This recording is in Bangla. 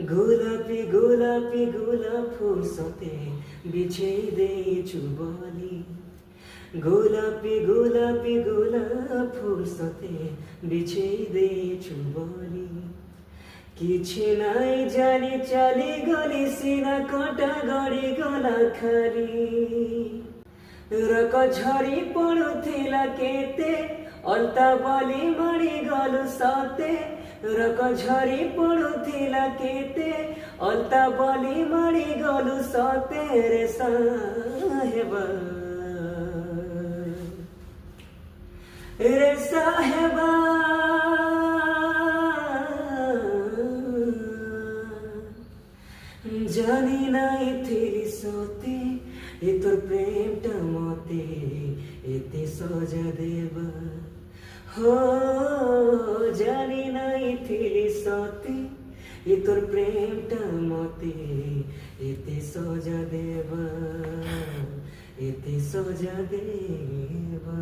গোলাপি গোলাপি গোলাপ ফুল সতে বিছে দেইছু বলি গোলাপি গোলাপি গোলাপ ফুল সতে বিছে দেইছু বলি কিছু নাই জানি চালি গলি সিনা কটা গড়ি গলা খালি রক ঝরি পড়ুଥିଲା কেতে অল্টা বলি মারি গলু সতে রক ঝরি পড়ুଥିଲା কেতে অল্টা বলি মারি গলু সতে রে সাহেবা রে সাহেবা জানি নাই থিলি সতে এ তোর প্রেমটা মতে এতে সজা দেবা হো জানি নাই থিলি সতে এ তোর প্রেমটা মতে এতে সজা দেবা এতে সজা দেবা